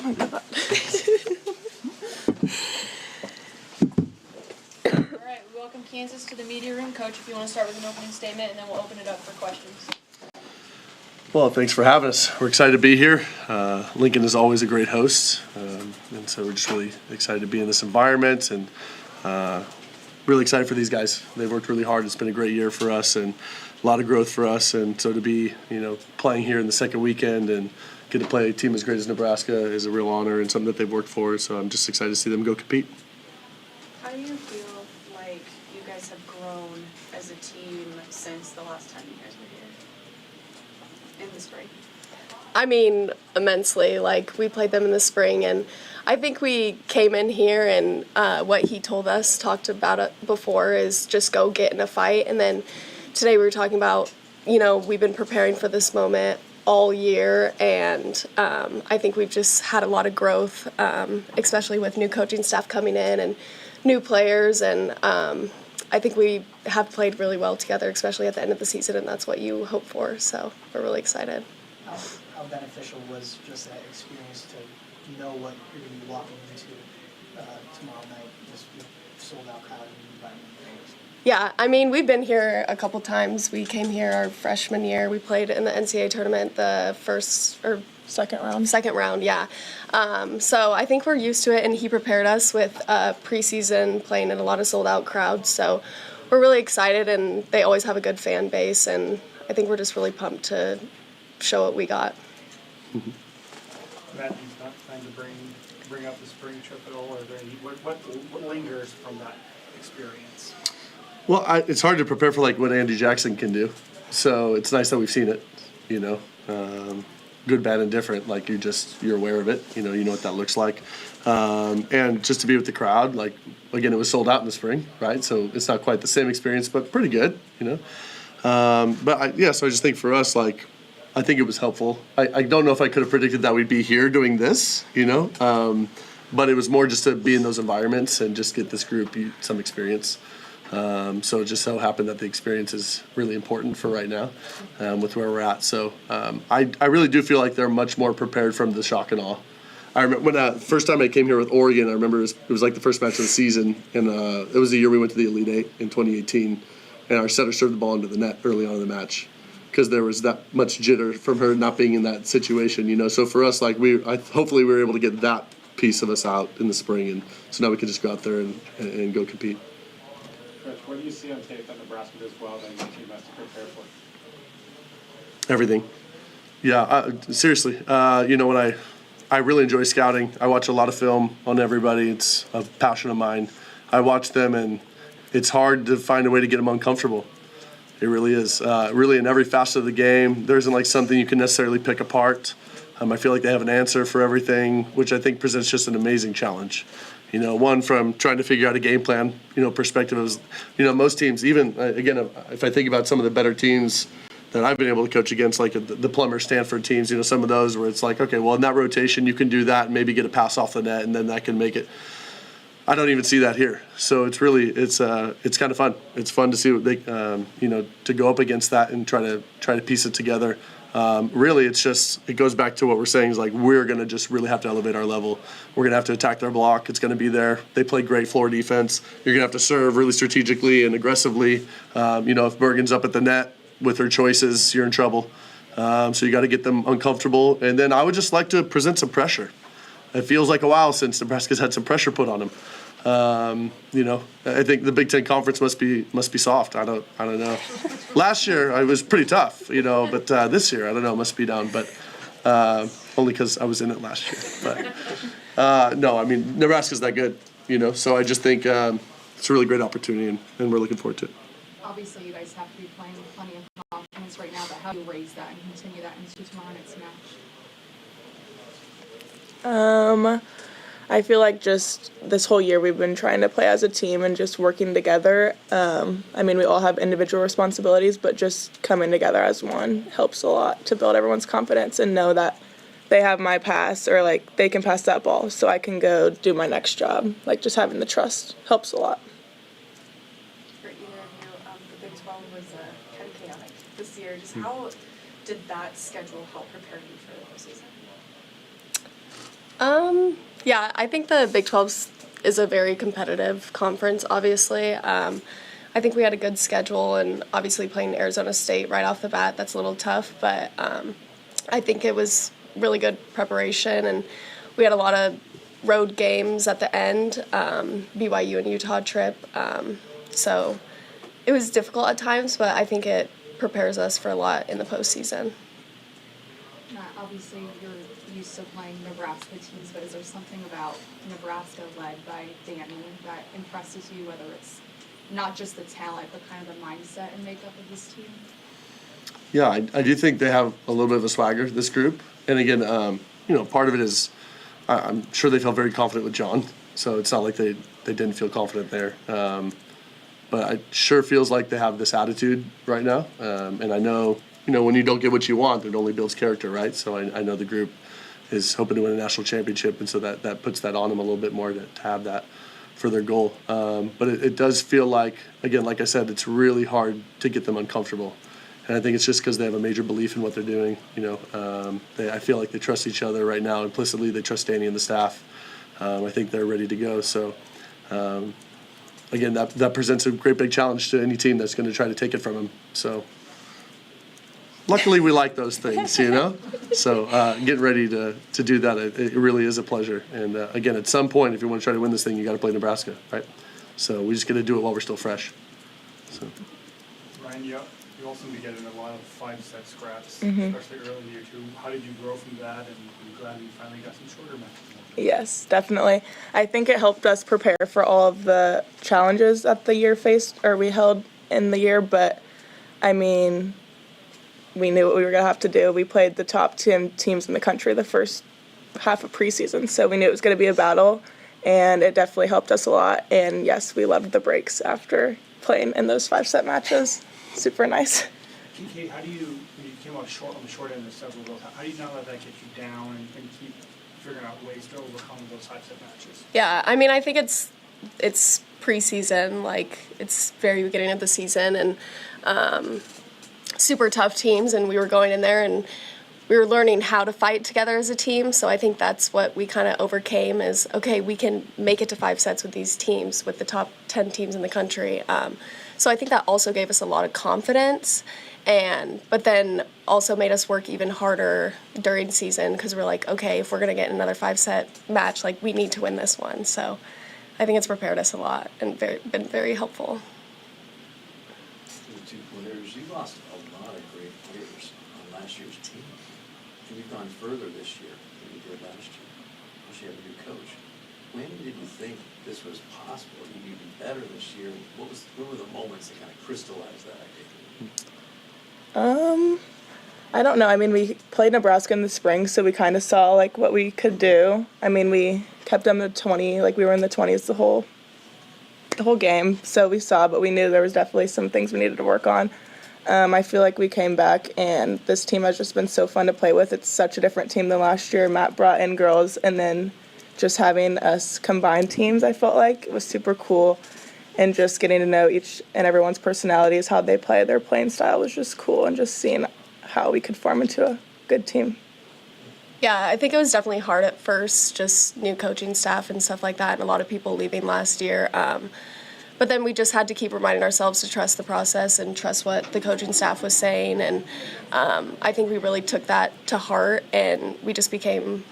my God. All right, we welcome Kansas to the media room. Coach, if you want to start with an opening statement, and then we'll open it up for questions. Well, thanks for having us. We're excited to be here. Lincoln is always a great host, and so we're just really excited to be in this environment and really excited for these guys. They've worked really hard. It's been a great year for us and a lot of growth for us. And so to be, playing here in the second weekend and get to play a team as great as Nebraska is a real honor and something that they've worked for. So I'm just excited to see them go compete. How do you feel like you guys have grown as a team since the last time you guys were here in the spring? I mean, immensely. Like, we played them in the spring, and I think we came in here and what he talked about it before is just go get in a fight. And then today we were talking about, we've been preparing for this moment all year, and I think we've just had a lot of growth, especially with new coaching staff coming in and new players. And I think we have played really well together, especially at the end of the season, and that's what you hope for. So we're really excited. How beneficial was just that experience to know what you're going to be walking into tomorrow night, just sold out crowd and environment? Yeah, I mean, we've been here a couple times. We came here our freshman year. We played in the NCAA tournament the second round, yeah. So I think we're used to it, and he prepared us with preseason playing in a lot of sold-out crowds. So we're really excited, and they always have a good fan base, and I think we're just really pumped to show what we got. Matt, you've not time to bring up the spring trip at all, or what lingers from that experience? Well, it's hard to prepare for what Andy Jackson can do. So it's nice that we've seen it, good, bad, and different. You're aware of it, you know what that looks like. And just to be with the crowd, again, it was sold out in the spring, right? So it's not quite the same experience, but pretty good, So I just think for us, I think it was helpful. I don't know if I could have predicted that we'd be here doing this, but it was more just to be in those environments and just get this group some experience. So it just so happened that the experience is really important for right now with where we're at. So I really do feel like they're much more prepared from the shock and awe. I remember when first time I came here with Oregon, I remember it was the first match of the season, and it was the year we went to the Elite Eight in 2018, and our setter served the ball into the net early on in the match because there was that much jitter from her not being in that situation, So for us, hopefully we were able to get that piece of us out in the spring, and so now we can just go out there and go compete. Coach, what do you see on tape that Nebraska does well that your team has to prepare for? Everything. Yeah, seriously. When I really enjoy scouting. I watch a lot of film on everybody. It's a passion of mine. I watch them, and it's hard to find a way to get them uncomfortable. It really is. Really, in every facet of the game, there isn't something you can necessarily pick apart. I feel like they have an answer for everything, which I think presents just an amazing challenge. One from trying to figure out a game plan, perspective is, most teams, even, again, if I think about some of the better teams that I've been able to coach against, the Plummer, Stanford teams, some of those where it's okay, well, in that rotation, you can do that and maybe get a pass off the net, and then that can make it. I don't even see that here. So it's really, it's kind of fun. It's fun to see what they, to go up against that and try to piece it together. Really, it goes back to what we're saying is we're going to just really have to elevate our level. We're going to have to attack their block. It's going to be there. They play great floor defense. You're going to have to serve really strategically and aggressively. If Bergen's up at the net with her choices, you're in trouble. So you got to get them uncomfortable. And then I would just like to present some pressure. It feels like a while since Nebraska's had some pressure put on them. I think the Big Ten Conference must be soft. I don't know. Last year it was pretty tough, but this year I don't know, must be down. But only because I was in it last year. But no, I mean Nebraska's that good, So I just think it's a really great opportunity, and we're looking forward to it. Obviously, you guys have to be playing with plenty of confidence right now. But how do you raise that and continue that into tomorrow night's match? I feel like just this whole year we've been trying to play as a team and just working together. We all have individual responsibilities, but just coming together as one helps a lot to build everyone's confidence and know that they have my pass or they can pass that ball so I can go do my next job. Just having the trust helps a lot. For either of you, the Big 12 was kind of chaotic this year. Just how did that schedule help prepare you for the postseason? Yeah, I think the Big 12 is a very competitive conference, obviously. I think we had a good schedule, and obviously playing Arizona State right off the bat, that's a little tough, but I think it was really good preparation, and we had a lot of road games at the end, BYU and Utah trip. So it was difficult at times, but I think it prepares us for a lot in the postseason. Obviously, you're used to playing Nebraska teams, but is there something about Nebraska led by Danny that impresses you, whether it's not just the talent, but kind of the mindset and makeup of this team? Yeah, I do think they have a little bit of a swagger, this group. And again, part of it is I'm sure they felt very confident with John, so it's not like they didn't feel confident there. But it sure feels like they have this attitude right now. And I know, when you don't get what you want, it only builds character, right? So I know the group is hoping to win a national championship, and so that puts that on them a little bit more to have that for their goal. But it does feel like, again, like I said, it's really hard to get them uncomfortable. And I think it's just because they have a major belief in what they're doing. I feel like they trust each other right now implicitly. They trust Danny and the staff. I think they're ready to go. So, again, that presents a great big challenge to any team that's going to try to take it from them. So, luckily we like those things, So, getting ready to do that, it really is a pleasure. And again, at some point, if you want to try to win this thing, you got to play Nebraska, right? So we just got to do it while we're still fresh. So. Ryan, you also be getting a lot of 5-set scraps, especially early in year 2. How did you grow from that, and I'm glad you finally got some shorter matches? Yes, definitely. I think it helped us prepare for all of the challenges that the year faced, or we held in the year, but I mean, we knew what we were going to have to do. We played the top 10 teams in the country the first half of preseason, so we knew it was going to be a battle, and it definitely helped us a lot. And yes, we loved the breaks after playing in those 5-set matches. Super nice. Kate, how do you, when you came out short on the short end of several of those, how do you not let that get you down and keep figuring out ways to overcome those 5-set matches? Yeah, I mean, I think it's preseason, like it's very beginning of the season, and super tough teams, and we were going in there and we were learning how to fight together as a team. So I think that's what we kind of overcame is, okay, we can make it to 5 sets with these teams, with the top 10 teams in the country. So I think that also gave us a lot of confidence, but then also made us work even harder during season, because we're like, okay, if we're going to get another 5-set match, like we need to win this one. So I think it's prepared us a lot and been very helpful. The 2 players, you lost a lot of great players on last year's team. And you've gone further this year than you did last year. Plus you have a new coach. When did you think this was possible? You'd be better this year. What were the moments that kind of crystallized that idea? I don't know. I mean, we played Nebraska in the spring, so we kind of saw like what we could do. I mean, we kept them to 20, like we were in the 20s the whole game. So we saw, but we knew there was definitely some things we needed to work on. I feel like we came back, and this team has just been so fun to play with. It's such a different team than last year. Matt brought in girls, and then just having us combined teams, I felt like it was super cool. And just getting to know each and everyone's personalities, how they play, their playing style was just cool, and just seeing how we could form into a good team. Yeah, I think it was definitely hard at first, just new coaching staff and stuff like that, and a lot of people leaving last year. But then we just had to keep reminding ourselves to trust the process and trust what the coaching staff was saying. And I think we really took that to heart, and we just became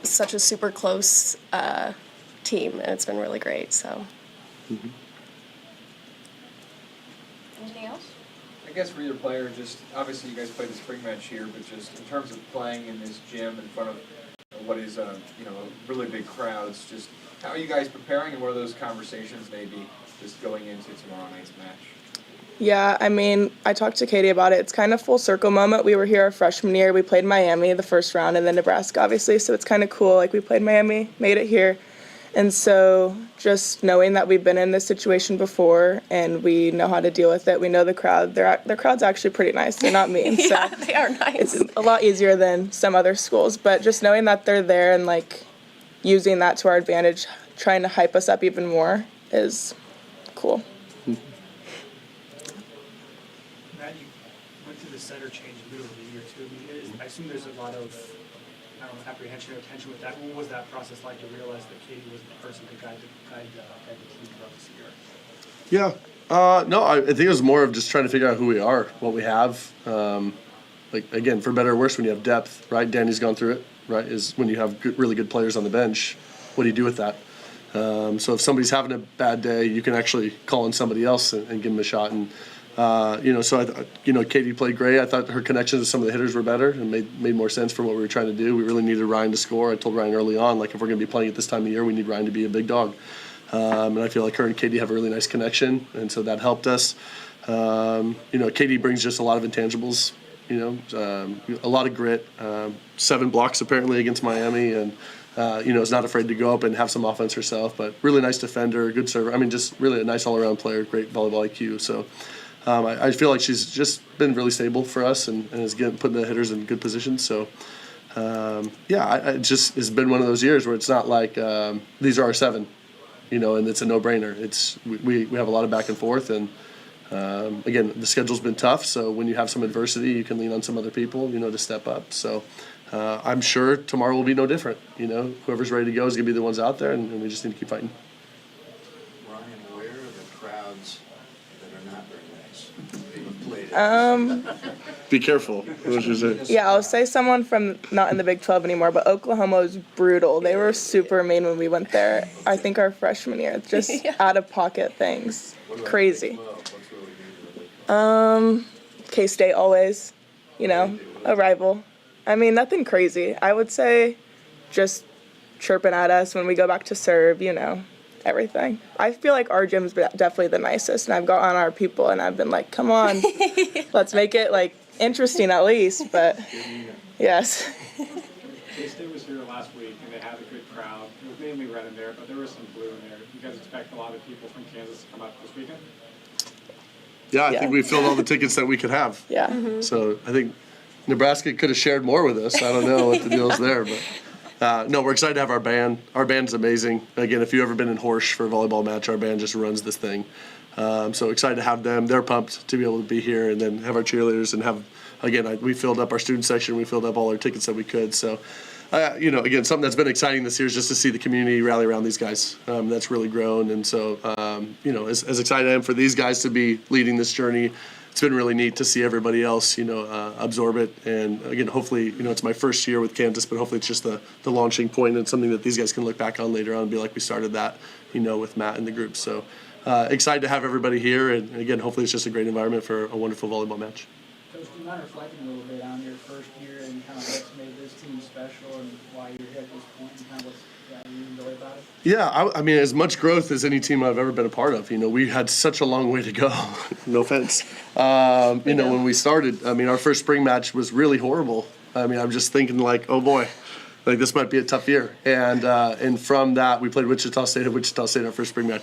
such a super close team, and it's been really great. So. Mm-hmm. Anything else? I guess for your player, just obviously you guys played the spring match here, but just in terms of playing in this gym in front of what is really big crowds, just how are you guys preparing, and what are those conversations maybe just going into tomorrow night's match? Yeah, I mean, I talked to Katie about it. It's kind of full circle moment. We were here our freshman year. We played Miami the first round, and then Nebraska, obviously. So it's kind of cool. Like, we played Miami, made it here. And so just knowing that we've been in this situation before and we know how to deal with it, we know the crowd. Their crowd's actually pretty nice. They're not mean. Yeah, so they are nice. It's a lot easier than some other schools. But just knowing that they're there and, like, using that to our advantage, trying to hype us up even more is cool. Matt, you went through the center change in the middle of the year, too. I assume there's a lot of apprehension or tension with that? What was that process like to realize that Katie was the person to guide the team throughout this year? Yeah. No, I think it was more of just trying to figure out who we are, what we have. Like, again, for better or worse, when you have depth, right? Danny's gone through it, right? Is when you have really good players on the bench, what do you do with that? So if somebody's having a bad day, you can actually call in somebody else and give them a shot. And so Katie played great. I thought her connections with some of the hitters were better and made more sense for what we were trying to do. We really needed Rian to score. I told Rian early on, like, if we're going to be playing at this time of year, we need Rian to be a big dog. And I feel like her and Katie have a really nice connection, and so that helped us. Katie brings just a lot of intangibles. A lot of grit. 7 blocks apparently against Miami, and is not afraid to go up and have some offense herself. But really nice defender, good server. I mean, just really a nice all-around player, great volleyball IQ. So I feel like she's just been really stable for us and is putting the hitters in good positions. So it just has been one of those years where it's not like these are our 7, and it's a no-brainer. It's we have a lot of back and forth, and again, the schedule's been tough, so when you have some adversity, you can lean on some other people, to step up. So I'm sure tomorrow will be no different. Whoever's ready to go is going to be the ones out there, and we just need to keep fighting. Ryan, where are the crowds that are not very nice? They've played it. Be careful. What you say? Yeah, I'll say someone from not in the Big 12 anymore, but Oklahoma was brutal. They were super mean when we went there. I think our freshman year, just out-of-pocket things. Crazy. K-State always, a rival. I mean, nothing crazy. I would say just chirping at us when we go back to serve, everything. I feel like our gym's definitely the nicest, and I've got on our people, and I've been like, come on, let's make it, interesting at least, but yes. K-State was here last week, and they had a good crowd. It was mainly red in there, but there was some blue in there. You guys expect a lot of people from Kansas to come out this weekend? Yeah, I think we filled all the tickets that we could have. Yeah. Mm-hmm. So I think Nebraska could have shared more with us. I don't know what the deal is there, but no, we're excited to have our band. Our band's amazing. Again, if you've ever been in Horsch for a volleyball match, our band just runs this thing. So excited to have them. They're pumped to be able to be here and then have our cheerleaders and have, again, we filled up our student section. We filled up all our tickets that we could. So, again, something that's been exciting this year is just to see the community rally around these guys. That's really grown. And so, as excited I am for these guys to be leading this journey, it's been really neat to see everybody else, absorb it. And again, hopefully, it's my first year with Kansas, but hopefully it's just the launching point and something that these guys can look back on later on and be like, we started that, with Matt and the group. So excited to have everybody here. And again, hopefully it's just a great environment for a wonderful volleyball match. Coach, do you mind reflecting a little bit on your first year and kind of what's made this team special and why you're here at this point and kind of what's you enjoy about it? Yeah, I mean, as much growth as any team I've ever been a part of. We had such a long way to go. No offense. When we started, our first spring match was really horrible. I'm just thinking oh boy, this might be a tough year. And from that, we played Wichita State in our first spring match.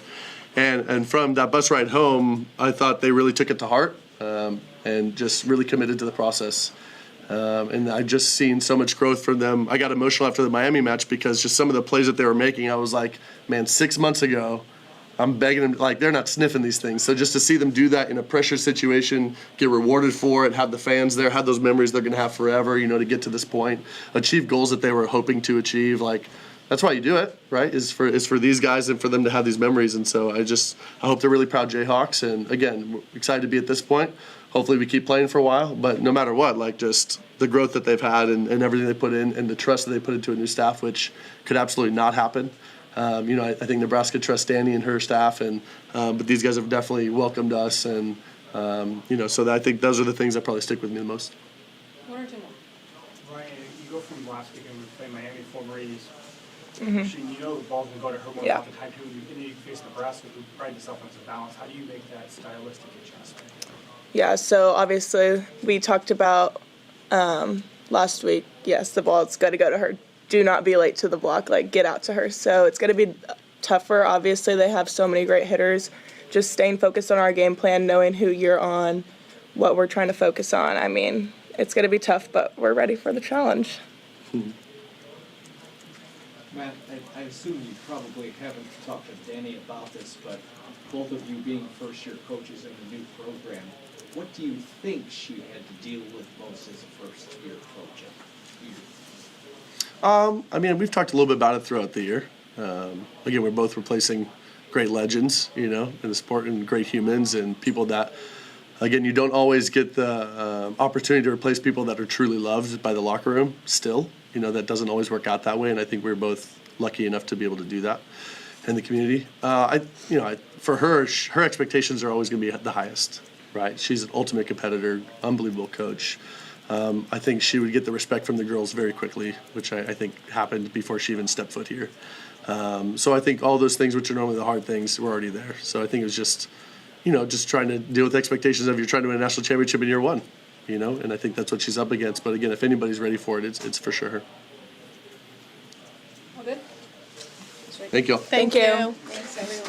And from that bus ride home, I thought they really took it to heart and just really committed to the process. And I just seen so much growth from them. I got emotional after the Miami match because just some of the plays that they were making, I was like, man, 6 months ago, I'm begging them, they're not sniffing these things. So just to see them do that in a pressure situation, get rewarded for it, have the fans there, have those memories they're going to have forever, to get to this point, achieve goals that they were hoping to achieve, that's why you do it, right? Is for these guys and for them to have these memories. And so I hope they're really proud Jayhawks. And again, we're excited to be at this point. Hopefully we keep playing for a while, but no matter what, just the growth that they've had and everything they put in and the trust that they put into a new staff, which could absolutely not happen. I think Nebraska trusts Danny and her staff, but these guys have definitely welcomed us, and so I think those are the things that probably stick with me the most. One or two more. Ryan, you go from last weekend we played Miami, former 80s. Mm-hmm. The ball's going to go to her more often time too. And you face Nebraska, who pride themselves on balance. How do you make that stylistic adjustment? Yeah, so obviously we talked about last week, yes, the ball's got to go to her. Do not be late to the block, get out to her. So it's going to be tougher. Obviously, they have so many great hitters. Just staying focused on our game plan, knowing who you're on, what we're trying to focus on. It's going to be tough, but we're ready for the challenge. Matt, I assume you probably haven't talked to Danny about this, but both of you being first-year coaches in the new program, what do you think she had to deal with most as a first-year coach? I mean, we've talked a little bit about it throughout the year. Again, we're both replacing great legends, you know, in the sport, and great humans and people that, again, you don't always get the opportunity to replace people that are truly loved by the locker room still. You know, that doesn't always work out that way, and I think we're both lucky enough to be able to do that in the community. For her, her expectations are always going to be the highest, right? She's an ultimate competitor, unbelievable coach. I think she would get the respect from the girls very quickly, which I think happened before she even stepped foot here. So I think all those things, which are normally the hard things, were already there. So I think it was just, you know, just trying to deal with expectations of you're trying to win a national championship in year one, you know, and I think that's what she's up against. But again, if anybody's ready for it, it's for sure her. All good? Thank you. Thank you. Thanks, everyone.